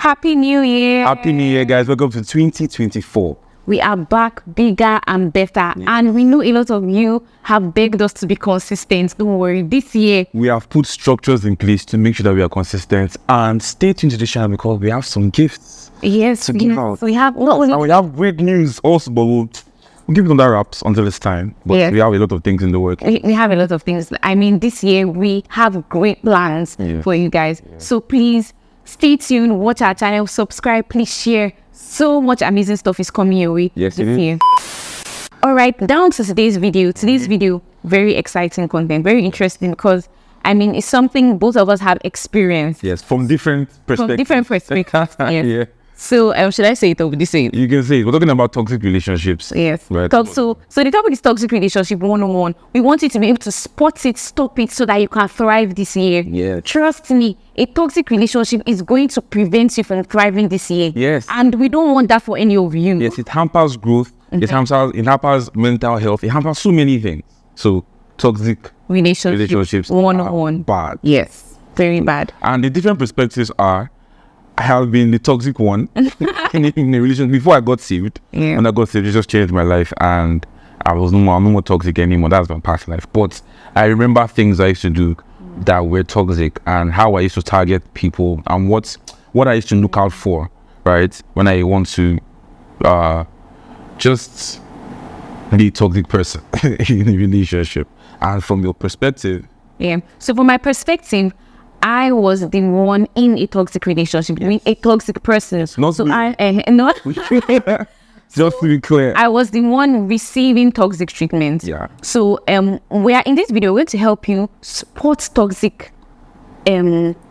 Happy New Year. Happy New Year, guys. Welcome to 2024. We are back bigger and better. Yes. And we know a lot of you have begged us to be consistent. Don't worry. This year, we have put structures in place to make sure that we are consistent. And stay tuned to the channel because we have some gifts. Yes, to give out. We have and we have great news also, but we'll give it on that wraps until it's time. But we have a lot of things in the work. We have a lot of things. I mean, this year we have great plans for you guys. So please stay tuned, watch our channel, subscribe, please share. So much amazing stuff is coming your way this year. All right, down to today's video. Today's video, very exciting content, very interesting because I mean, it's something both of us have experienced. Yes, from different perspectives. Yes. So should I say it over this way? You can say it. We're talking about toxic relationships. Yes. Right. So the topic is toxic relationship 101. We want you to be able to spot it, stop it, so that you can thrive this year. Yeah. Trust me, a toxic relationship is going to prevent you from thriving this year. Yes. And we don't want that for any of you. Yes, it hampers growth. It hampers mental health. It hampers so many things. So toxic relationships 101. Bad. Yes. Very bad. And the different perspectives are, I have been the toxic one in a relationship before I got saved. Yeah. When I got saved, it just changed my life, and I'm no more toxic anymore. That's my past life. But I remember things I used to do that were toxic, and how I used to target people, and what I used to look out for, right? When I want to just be a toxic person in a relationship. And from your perspective. Yeah. So from my perspective, I was the one in a toxic relationship, a toxic person. Not so me. Not just to be clear, I was the one receiving toxic treatment. Yeah. So we are in this video we're going to help you spot toxic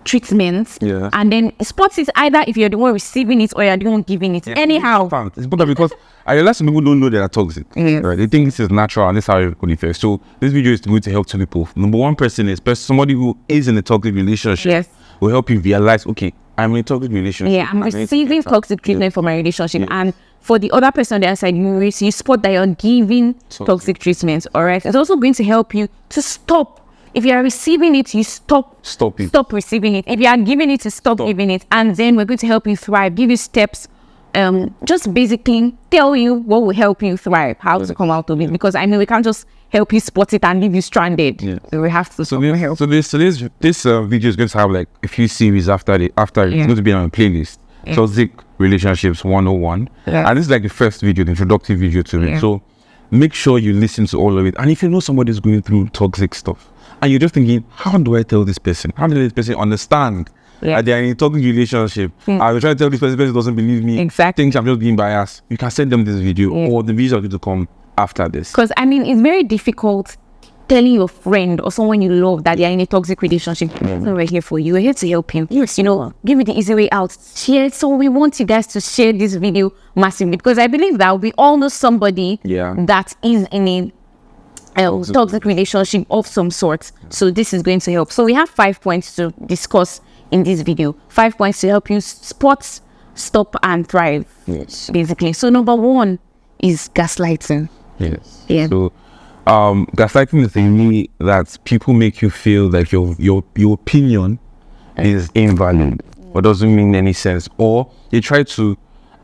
treatments. Yeah. And then spot it either if you're the one receiving it or you're the one giving it. Yeah. Anyhow. It's important because I realize some people don't know they are toxic. Yes. Right? They think this is natural and this is how it really feels. So this video is going to help two people. Number one person is somebody who is in a toxic relationship. Yes. Will help you realize, okay, I'm in a toxic relationship. Yeah, I'm receiving toxic treatment for my relationship. Yes. And for the other person on the other side, you spot that you're giving toxic treatment. All right. It's also going to help you to stop. If you are receiving it, you stop it. Stop receiving it. If you are giving it, stop giving it. And then we're going to help you thrive, give you steps, just basically tell you what will help you thrive, how to come out of it. Because I mean, we can't just help you spot it and leave you stranded. Yeah. So we have to help. So this video is going to have like a few series after it's going to be on a playlist. Yeah. Toxic Relationships 101. Yeah. And this is like the first video, the introductory video to it. Yeah. So make sure you listen to all of it. And if you know somebody's going through toxic stuff, and you're just thinking, how do I tell this person? How do this person understand that they're in a toxic relationship? I will try to tell this person doesn't believe me. Exactly. Thinks I'm just being biased. You can send them this video or the videos are going to come after this. Because, I mean, it's very difficult telling your friend or someone you love that they're in a toxic relationship. So we're here for you. We're here to help you. Yes, give you the easy way out. Share. So we want you guys to share this video massively because I believe that we all know somebody that is in a toxic relationship of some sort. So this is going to help. So we have 5 points to discuss in this video. 5 points to help you spot, stop, and thrive. Yes. Basically. So number one is gaslighting. Yes. Yeah. So gaslighting is the way that people make you feel like your opinion is invalid or doesn't mean any sense, or they try to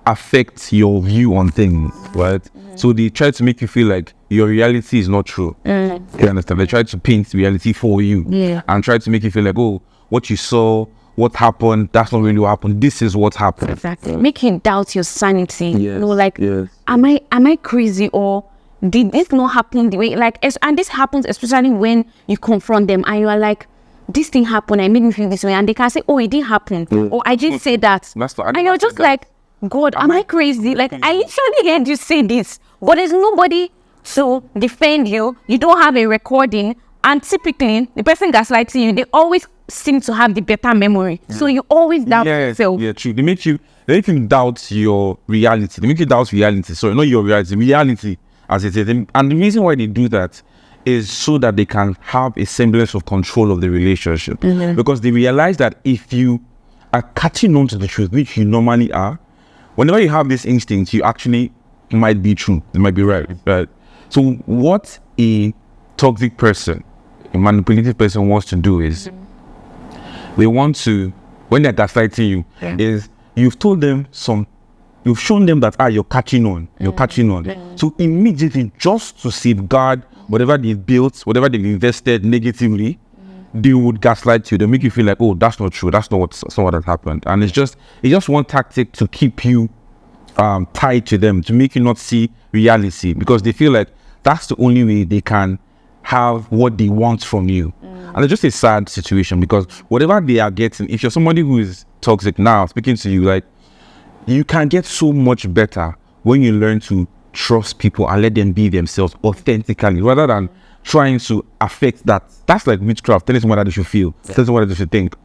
affect your view on things, right? So they try to make you feel like your reality is not true. You understand? They try to paint reality for you and try to make you feel like, oh, what you saw, what happened, that's not really what happened. This is what happened. Exactly. Make you doubt your sanity. Yes. Am I crazy, or did this not happen the way and this happens especially when you confront them and you are like, this thing happened, I made me feel this way, and they can say, oh, it didn't happen, or I didn't say that. And you're just like, God, am I crazy? Like, I literally heard you say this, but there's nobody to defend you. You don't have a recording, and typically the person gaslighting you, they always seem to have the better memory. So you always doubt yourself. Yeah, true. They make you doubt your reality. They make you doubt reality. Sorry, not your reality as it is. And the reason why they do that is so that they can have a semblance of control of the relationship. Because they realize that if you are catching on to the truth, which you normally are, whenever you have this instinct, you actually might be true. It might be right. So what a toxic person, a manipulative person wants to do is they want to, when they're gaslighting you, is you've told them you've shown them that you're catching on. You're catching on. So immediately, just to safeguard whatever they've built, whatever they've invested negatively, they would gaslight you. They make you feel like, oh, that's not true. That's not what has happened. And it's just one tactic to keep you tied to them, to make you not see reality, because they feel like that's the only way they can have what they want from you. And it's just a sad situation, because whatever they are getting, if you're somebody who is toxic now, speaking to you, like, you can get so much better when you learn to trust people and let them be themselves authentically, rather than trying to affect that. That's like witchcraft, telling someone that they should feel, telling someone that they should think.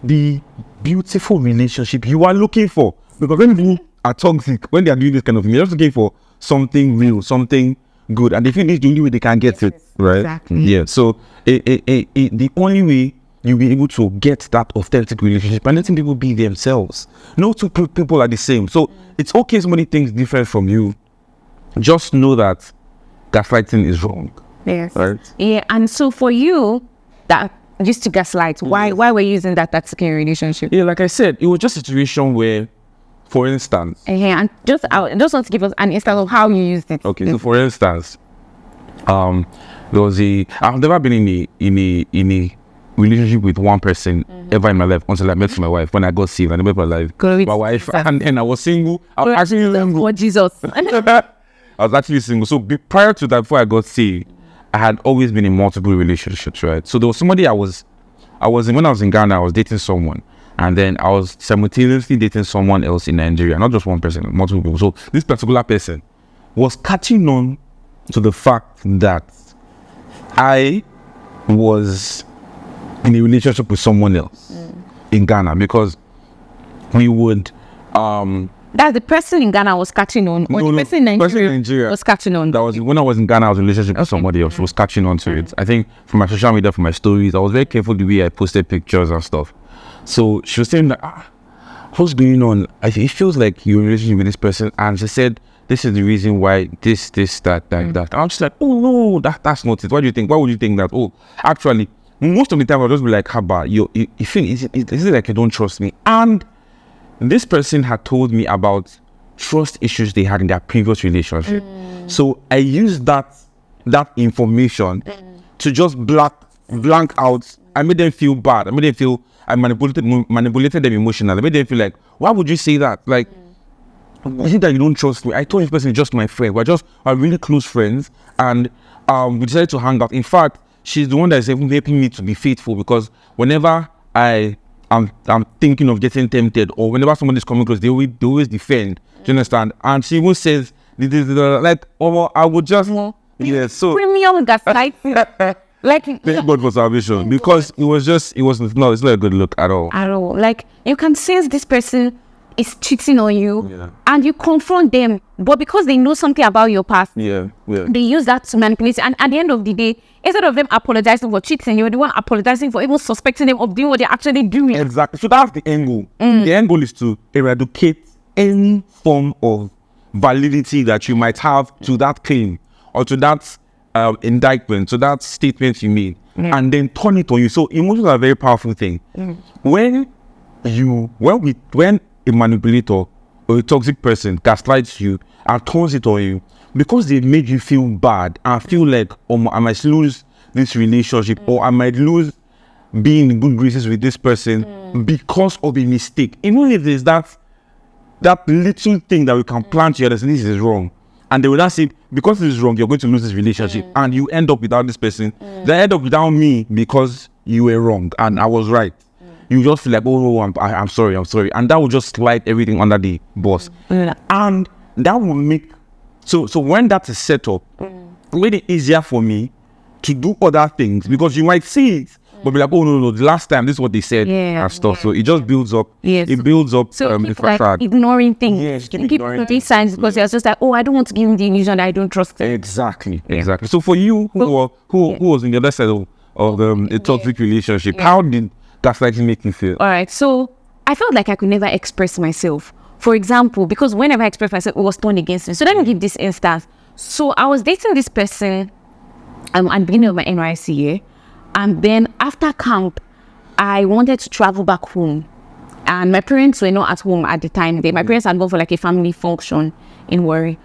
The beautiful relationship you are looking for, because when people are toxic, when they are doing this kind of thing, they're just looking for something real, something good, and they think this is the only way they can get it, right? Exactly. Yeah. So the only way you'll be able to get that authentic relationship and letting people be themselves. No two people are the same. So it's okay somebody thinks different from you. Just know that gaslighting is wrong. Yes. Right? Yeah. And so for you, that used to gaslight, why were you using that toxic relationship? Yeah, like I said, it was just a situation where, for instance. And I just want to give us an instance of how you used it. Okay, so for instance, there was I've never been in a relationship with one person ever in my life until I met my wife. When I got saved, I met my life. My wife, and I was single. I was actually single. For Jesus. I was actually single. So prior to that, before I got saved, I had always been in multiple relationships, right? So there was somebody when I was in Ghana, I was dating someone, and then I was simultaneously dating someone else in Nigeria, not just one person, multiple people. So this particular person was catching on to the fact that I was in a relationship with someone else in Ghana, because we would that the person in Ghana was catching on, or the person in Nigeria was catching on. That was when I was in Ghana. I was in a relationship with somebody else who was catching on to it. I think from my social media, from my stories, I was very careful the way I posted pictures and stuff. So she was saying like, what's going on? It feels like you're in a relationship with this person, and she said this is the reason why this, that. I'm just like, oh no, that's not it. What do you think? Why would you think that? Oh, actually, most of the time I'll just be like, Haba, you feel is it like you don't trust me? And this person had told me about trust issues they had in their previous relationship. So I used that information to just blank out. I made them feel bad. I made them feel I manipulated them emotionally. I made them feel like, why would you say that? Like, is it that you don't trust me? I told this person is just my friend. We're really close friends, and we decided to hang out. In fact, she's the one that is even helping me to be faithful, because whenever I'm thinking of getting tempted, or whenever someone is coming close, they always defend. Do you understand? And she even says, like, oh, I would just, yeah. So premium gaslight. Like, thank God for salvation, because it's not a good look at all. Like, you can sense this person is cheating on you, and you confront them, but because they know something about your past, they use that to manipulate. And at the end of the day, instead of them apologizing for cheating, you're the one apologizing for even suspecting them of doing what they're actually doing. Exactly. So that's the end goal. The end goal is to eradicate any form of validity that you might have to that claim, or to that indictment, to that statement you made, and then turn it on you. So emotions are a very powerful thing. When a manipulator or a toxic person gaslights you and turns it on you, because they made you feel bad and feel like, oh, I might lose this relationship, or I might lose being in good graces with this person because of a mistake. Even if there's that little thing that we can plant here, that this is wrong, and they will not say, because this is wrong, you're going to lose this relationship, and you end up without this person. They end up without me because you were wrong and I was right. You just feel like, oh, I'm sorry, and that will just slide everything under the bus, and that will make so when that is set up, it made it easier for me to do other things, because you might see it, but be like, oh no, the last time this is what they said and stuff. So it just builds up. It builds up. So keep like ignoring things. Yes, keep ignoring signs, because it's just like, oh, I don't want to give him the illusion that I don't trust him. Exactly. So for you, who was in the other side of a toxic relationship, how did gaslighting make you feel? All right, so I felt like I could never express myself. For example, because whenever I expressed myself, it was turned against me. So let me give this instance. So I was dating this person at the beginning of my NYC year, and then after camp, I wanted to travel back home. And my parents were not at home at the time. My parents had gone for like a family function in Warri.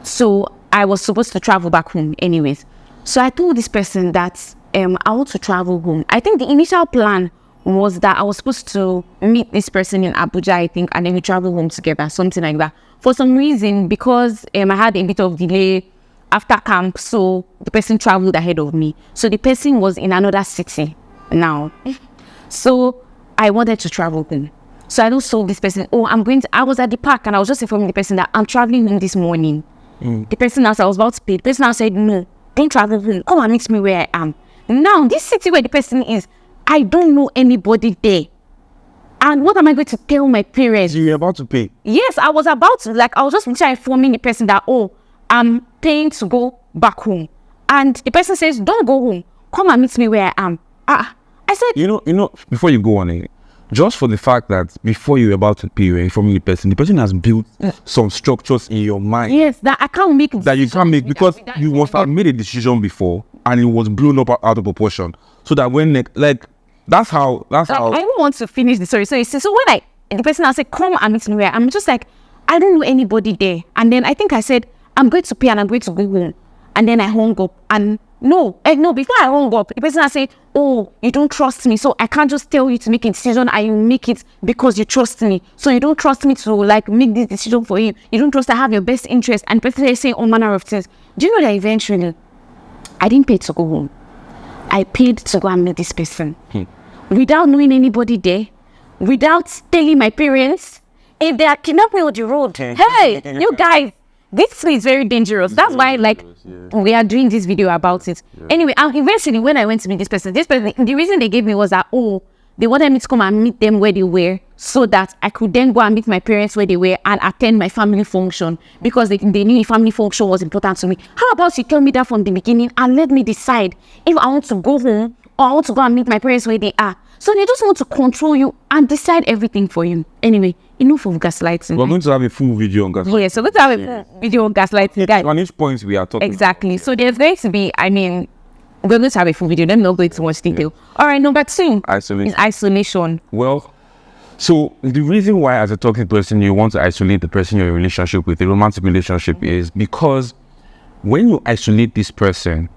So I was supposed to travel back home anyways. So I told this person that I want to travel home. I think the initial plan was that I was supposed to meet this person in Abuja, I think, and then we travel home together, something like that. For some reason, because I had a bit of delay after camp, so the person traveled ahead of me. So the person was in another city now. So I wanted to travel home. So I just told this person, I was at the park and I was just informing the person that I'm traveling home this morning. The person asked, I was about to pay. The person now said, no, don't travel home. Come and meet me where I am. Now, this city where the person is, I don't know anybody there. And what am I going to tell my parents? So you're about to pay? Yes, I was about to. I was just informing the person that, I'm paying to go back home. And the person says, don't go home. Come and meet me where I am. I said... You know, before you go on it, just for the fact that before you're about to pay, you're informing the person has built some structures in your mind. Yes, that I can't make. That you can't make because you must have made a decision before and it was blown up out of proportion. So that when, that's how. I don't want to finish the story. So when the person now said, come and meet me where I'm just like, I don't know anybody there. And then I think I said, I'm going to pay and I'm going to go home. And then I hung up. And no, before I hung up, the person said, you don't trust me. So I can't just tell you to make a decision and you make it because you trust me. So you don't trust me to make this decision for you. You don't trust I have your best interest. And the person is saying all manner of things. Do you know that eventually, I didn't pay to go home. I paid to go and meet this person. Without knowing anybody there, without telling my parents, if they are kidnapping on the road, hey, you guys, this is very dangerous. That's why, we are doing this video about it. Yeah. Anyway, eventually, when I went to meet this person, the reason they gave me was that, they wanted me to come and meet them where they were so that I could then go and meet my parents where they were and attend my family function because they knew family function was important to me. How about you tell me that from the beginning and let me decide if I want to go home or I want to go and meet my parents where they are. So they just want to control you and decide everything for you. Anyway, enough of gaslighting. We're going to have a full video on gaslighting. Yeah, so let's have a full video on gaslighting, guys. On each point we are talking exactly. About. So there's going to be, we're going to have a full video. Let me not go into much detail. Yeah. All right, number 2 is isolation. Well, so the reason why as a talking person you want to isolate the person you're in a relationship with, a romantic relationship, is because when you isolate this person,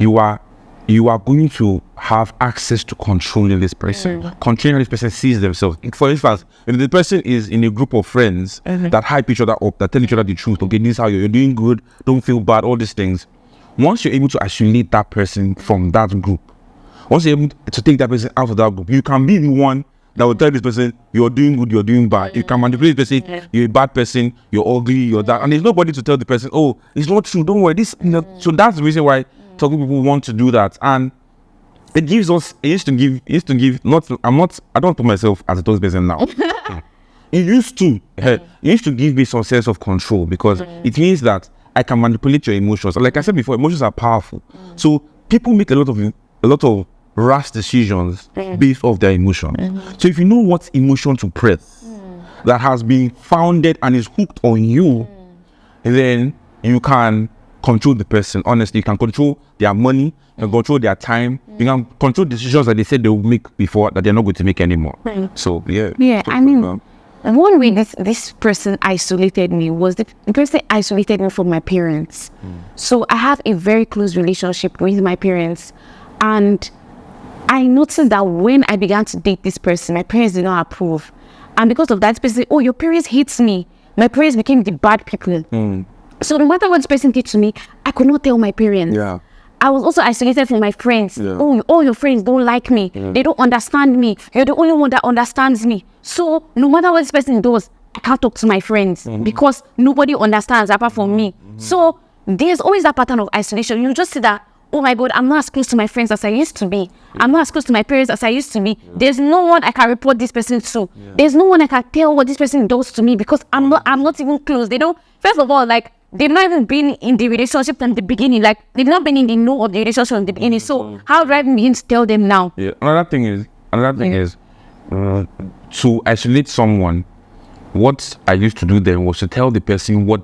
you are going to have access to controlling this person. Controlling this person sees themselves. For instance, if the person is in a group of friends that hype each other up, that tell each other the truth, okay, this is how you're doing good, don't feel bad, all these things. Once you're able to isolate that person from that group, once you're able to take that person out of that group, you can be the one that will tell this person, you're doing good, you're doing bad. You can manipulate this person, you're a bad person, you're ugly, you're that. And there's nobody to tell the person, it's not true, don't worry. So that's the reason why talking people want to do that. And it gives us, I don't put myself as a toxic person now. It used to give me some sense of control because it means that I can manipulate your emotions. Like I said before, emotions are powerful. So people make a lot of rash decisions based off their emotion. So if you know what emotion to press that has been founded and is hooked on you, then you can control the person. Honestly, you can control their money, you can control their time, you can control decisions that they said they will make before that they're not going to make anymore. So one way this person isolated me was the person isolated me from my parents. So I have a very close relationship with my parents, and I noticed that when I began to date this person, my parents did not approve, and because of that, this person said, your parents hate me. My parents became the bad people. So no matter what this person did to me, I could not tell my parents. Yeah. I was also isolated from my friends. Yeah. All your friends don't like me. They don't understand me. You're the only one that understands me. So no matter what this person does, I can't talk to my friends because nobody understands apart from me. So there's always that pattern of isolation. You just see that, oh my God, I'm not as close to my friends as I used to be. I'm not as close to my parents as I used to be. There's no one I can report this person to. There's no one I can tell what this person does to me because I'm not even close. They don't, first of all, they've not even been in the relationship from the beginning. They've not been in the know of the relationship from the beginning. So how do I begin to tell them now? Yeah. Another thing is to isolate someone. What I used to do then was to tell the person what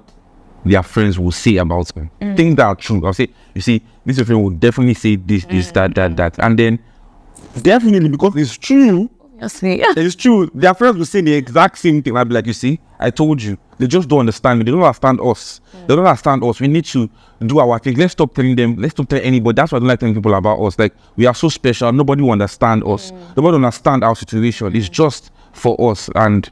their friends will say about them. Things that are true. I'll say, you see, this friend will definitely say this, that. And then definitely because it's true, It's true. Their friends will say the exact same thing. I'll be like, you see, I told you. They just don't understand me. They don't understand us. They don't understand us. We need to do our thing. Let's stop telling them. Let's stop telling anybody. That's why I don't like telling people about us. Like, we are so special. Nobody will understand us. Nobody will understand our situation. It's just for us and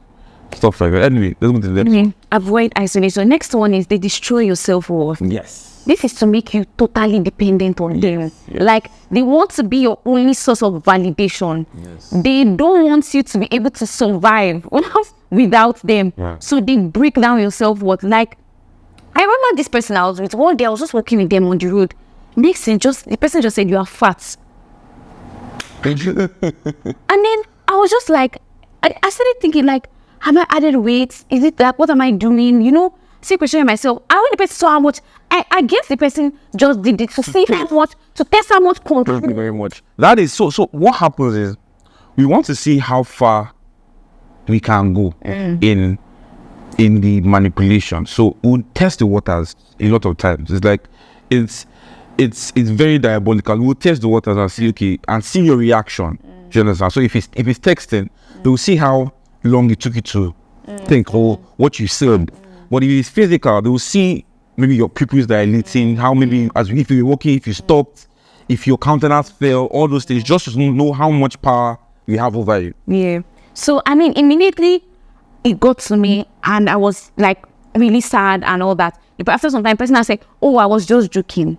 stuff like that. Anyway, let's go to the next one. Avoid isolation. Next one is they destroy your self-worth. Yes. This is to make you totally dependent on them. Yes. Like, they want to be your only source of validation. Yes. They don't want you to be able to survive without them. Yeah. So they break down your self-worth. Like, I remember this person I was with. One day I was just walking with them on the road. Next thing, the person just said, "You are fat." And then I was just like, I started thinking, like, have I added weight? Is it like, what am I doing? You know, see, questioning myself. I want the person saw how much. I guess the person just did it to see how much, to test how much control. Thank you very much. That is so. What happens is, we want to see how far we can go in the manipulation. So we'll test the waters a lot of times. It's like it's very diabolical. We'll test the waters and see, okay, and see your reaction. Do you understand? So if it's texting, they'll see how long it took you to think or what you said. But if it's physical, they'll see maybe your pupils dilating, how maybe if you're walking, if you stopped, if your countenance fell, all those things, just to know how much power we have over you. Yeah. So I mean, immediately it got to me, and I was like really sad and all that. But after some time, person I said, "Oh, I was just joking."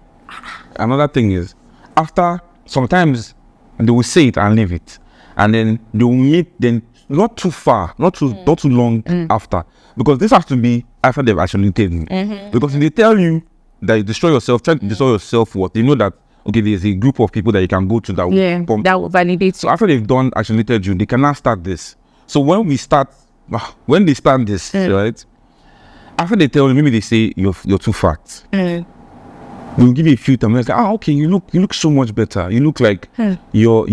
Another thing is, after sometimes they will say it and leave it, and then they will meet then not too far, not too long after, because this has to be after they've actually taken. Because if they tell you that you destroy yourself, try to destroy your self-worth, you know that okay, there's a group of people that you can go to that will validate. So after they've done actuated you, they can now start this. So when they start this, right? After they tell you, maybe they say you're too fat. They'll give you a few times. Like, okay, you look so much better. You look like you're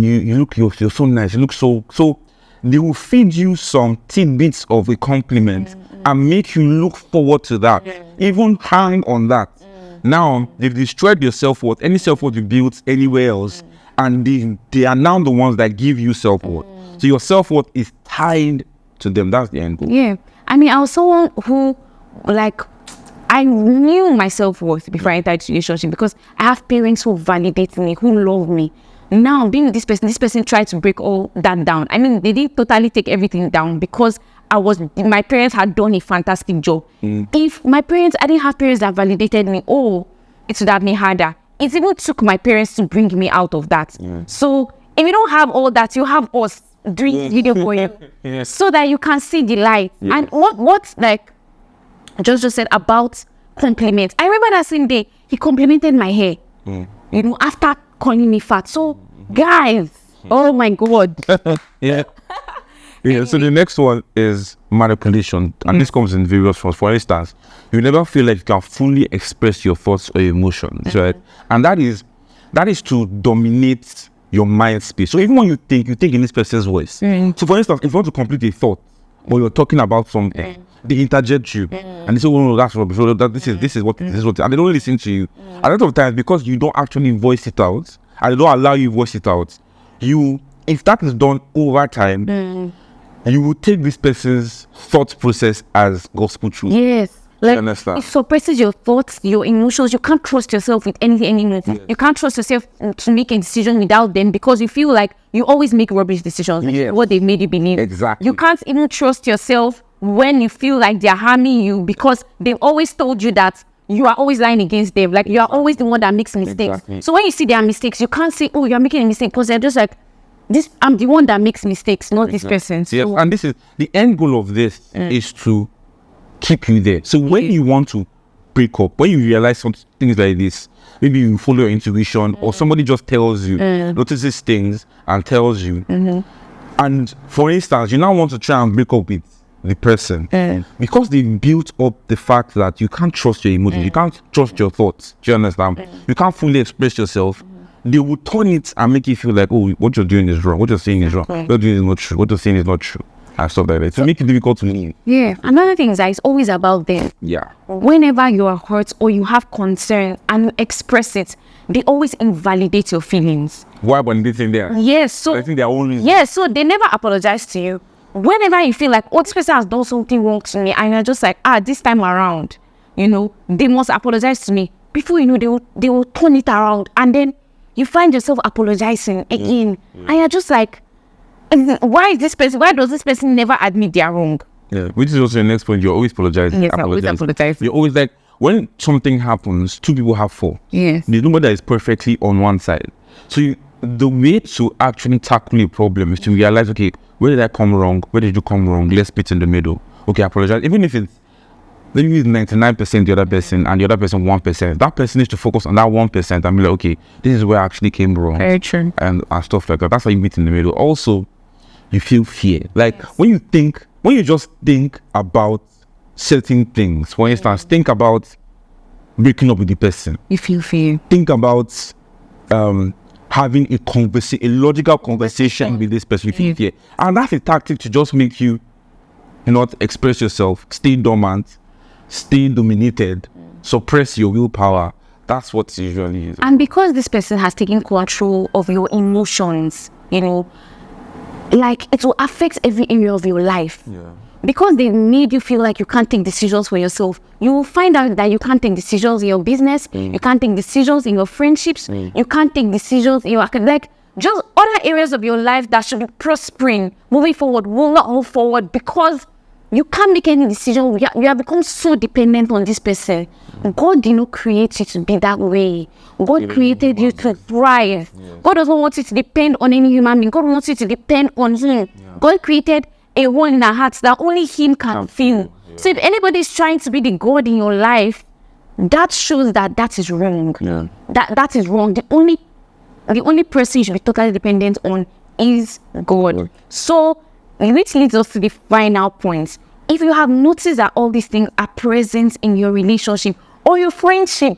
so nice. You look so. They will feed you some tidbits of a compliment and make you look forward to that. Even hang on that. Now they've destroyed your self-worth. Any self-worth you built anywhere else, and they are now the ones that give you self-worth. So your self-worth is tied to them. That's the end goal. Yeah, I mean, I was someone who, like, I knew my self-worth before I entered the relationship because I have parents who validate me, who love me. Now, being with this person tried to break all that down. I mean, they didn't totally take everything down because my parents had done a fantastic job. If I didn't have parents that validated me, it would have been harder. It even took my parents to bring me out of that. So, if you don't have all that, you have us doing this video for you. So that you can see the light. And what like Jojo said about compliments. I remember that same day, he complimented my hair. You know, after calling me fat. So, guys, oh my God. Yeah. So the next one is manipulation. And this comes in various forms. For instance, you never feel like you can fully express your thoughts or emotions, right? And that is to dominate your mind space. So even when you think in this person's voice. So for instance, if you want to complete a thought or you're talking about something, they interject you and they say, "Oh no, that's rubbish. So this is what, and they don't listen to you. A lot of times, because you don't actually voice it out and they don't allow you to voice it out, if that is done over time, you will take this person's thought process as gospel truth. Yes. Like, it suppresses your thoughts, your emotions. You can't trust yourself with anything. You can't trust yourself to make a decision without them because you feel like you always make rubbish decisions. What they've made you believe. Exactly. You can't even trust yourself when you feel like they're harming you because they've always told you that you are always lying against them. Like, you are always the one that makes mistakes. So when you see their mistakes, you can't say, "Oh, you're making a mistake," because they're just like, I'm the one that makes mistakes, not this person. So, yes, and this is the end goal of this is to keep you there. So when you want to break up, when you realize some things like this, maybe you follow your intuition or somebody just tells you, notices things and tells you. And for instance, you now want to try and break up with the person because they built up the fact that you can't trust your emotions, you can't trust your thoughts. Do you understand? You can't fully express yourself. They will turn it and make you feel like, "Oh, what you're doing is wrong. What you're saying is wrong. What you're doing is not true. What you're saying is not true." and stuff like that. To make it difficult to leave. Yeah. Another thing is that it's always about them. Yeah. Whenever you are hurt or you have concern and you express it, they always invalidate your feelings. Why when they think there? Yes. So I think they're only. yes. So they never apologize to you. Whenever you feel like, oh, this person has done something wrong to me, and you're just like, this time around, they must apologize to me. Before you know, they will turn it around, and then you find yourself apologizing again, and you're just like, why does this person never admit they're wrong? Yeah, which is also the next point. You're always apologizing. Yes, I always apologize. You're always like, when something happens, two people have fault. Yes. There's nobody that is perfectly on one side. So the way to actually tackle a problem is to realize, okay, where did I come wrong? Where did you come wrong? Let's split in the middle. Okay, I apologize. Even if it's maybe it's 99% the other person and the other person 1%, that person needs to focus on that 1% and be like, okay, this is where I actually came wrong. Very true. And stuff like that. That's how you meet in the middle. Also, you feel fear. Like when you just think about certain things, for instance, think about breaking up with the person. You feel fear. Think about having a logical conversation with this person. You feel fear. And that's a tactic to just make you not express yourself, stay dormant, stay dominated, suppress your willpower. That's what it usually is. And because this person has taken control of your emotions, like it will affect every area of your life. Yeah. Because they made you feel like you can't take decisions for yourself, you will find out that you can't take decisions in your business, you can't take decisions in your friendships, you can't take decisions in your just other areas of your life that should be prospering, moving forward, will not move forward because you can't make any decision. You have become so dependent on this person. God did not create you to be that way. God created you to thrive. God doesn't want you to depend on any human being. God wants you to depend on Him. God created a one in our hearts that only Him can feel. So if anybody is trying to be the God in your life, that shows that is wrong. That is wrong. The only person you should be totally dependent on is God. So which leads us to the final point. If you have noticed that all these things are present in your relationship or your friendship,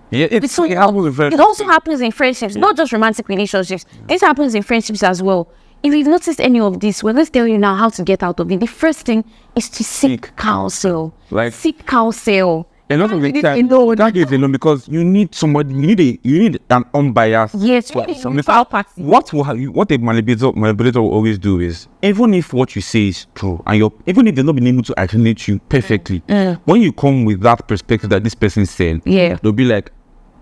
it also happens in friendships, not just romantic relationships. This happens in friendships as well. If you've noticed any of this, well, let's tell you now how to get out of it. The first thing is to seek counsel. Seek counsel. And not make time. That is alone because you need somebody. You need an unbiased. Yes. What a manipulator will always do is, even if what you say is true, and even if they're not being able to articulate you perfectly, when you come with that perspective that this person said, they'll be like,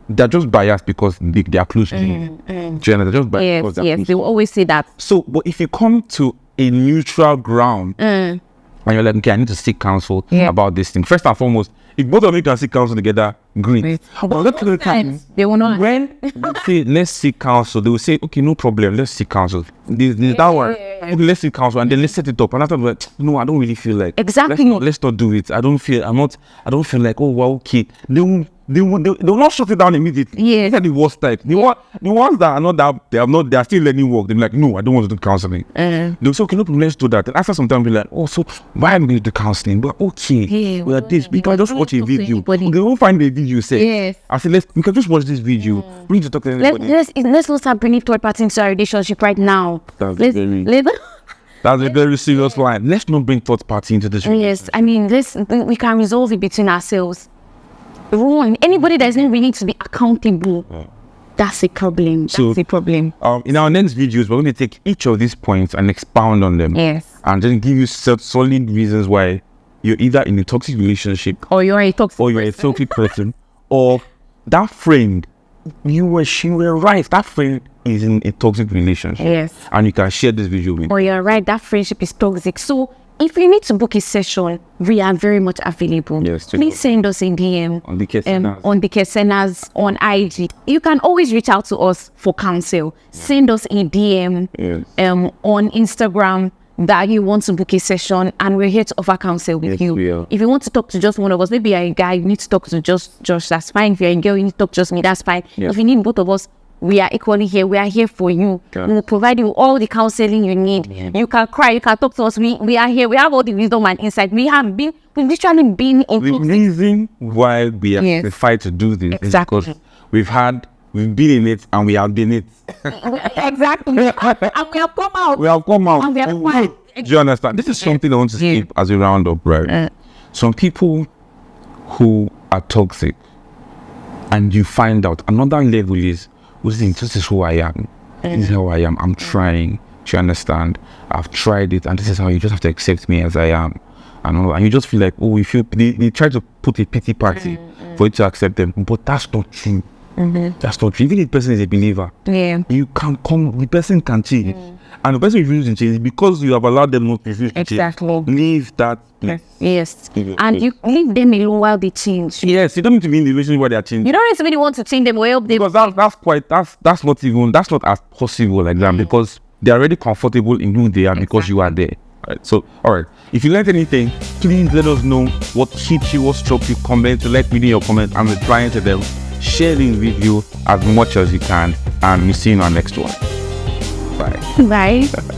they're just biased because they are close to you. They're just biased because they're close. They will always say that. So, but if you come to a neutral ground, and you're like, okay, I need to seek counsel about this thing. First and foremost, if both of you can seek counsel together, great. But let's look at they will not. When they say let's seek counsel, they will say, okay, no problem, let's seek counsel. This that one. Okay, let's seek counsel, and then let's set it up. And after that, no, I don't really feel like Let's not do it. I don't feel like, oh well, okay. They will not shut it down immediately. Yeah. They're the worst type. The ones that are not that they are still learning work. They're like, no, I don't want to do counseling. They'll say, okay, no problem, let's do that. And after some time, they're like, oh, so why am I going to do counseling? But okay, we are this. We can just watch a video. They won't find the video. Say, I said, we can just watch this video. We need to talk to anybody. Let's not start bringing third party into our relationship right now. That's a very serious line. Let's not bring third party into this relationship. Yes, I mean, we can resolve it between ourselves. Anybody that is not willing to be accountable, that's a problem. That's a problem. In our next videos, we're going to take each of these points and expound on them. Yes. And then give you solid reasons why you're either in a toxic relationship, or you're a toxic person, or that friend, she were right. That friend is in a toxic relationship. Yes. And you can share this video with. Or you're right, that friendship is toxic. So if you need to book a session, we are very much available. Yes, please send us a DM on the Kesenas on IG. You can always reach out to us for counsel. Send us a DM on Instagram that you want to book a session, and we're here to offer counsel with you. If you want to talk to just one of us, maybe you're a guy, you need to talk to just Josh, that's fine. If you're a girl, you need to talk to just me, that's fine. If you need both of us, we are equally here. We are here for you. We will provide you all the counseling you need. You can cry, you can talk to us. We are here. We have all the wisdom and insight. We've literally been in the reason why we have decided to do this is because we've had we've been in it and we have been it. Exactly. And we have come out. We have come out. And we have come out. Do you understand? This is something I want to skip as a roundup, right? Some people who are toxic, and you find out another level is, this is who I am. This is how I am. I'm trying. Do you understand? I've tried it, and this is how you just have to accept me as I am. And you just feel like, oh, they try to put a pity party for you to accept them, but that's not true. That's not true. Even if the person is a believer, you can come, the person can change. And the person refuses to change because you have allowed them not to refuse to change. Leave that place. Yes. And you leave them alone while they change. Yes, you don't need to be in the relationship where they are changing. You don't necessarily want to change them or help them. Because that's not as possible like that, because they're already comfortable in who they are because you are there. Right. So, all right. If you learned anything, please let us know what hit you, what struck you. Comment, let me know your comment. I'm replying to them. Share this video as much as you can, and we'll see you in our next one. Bye. Bye.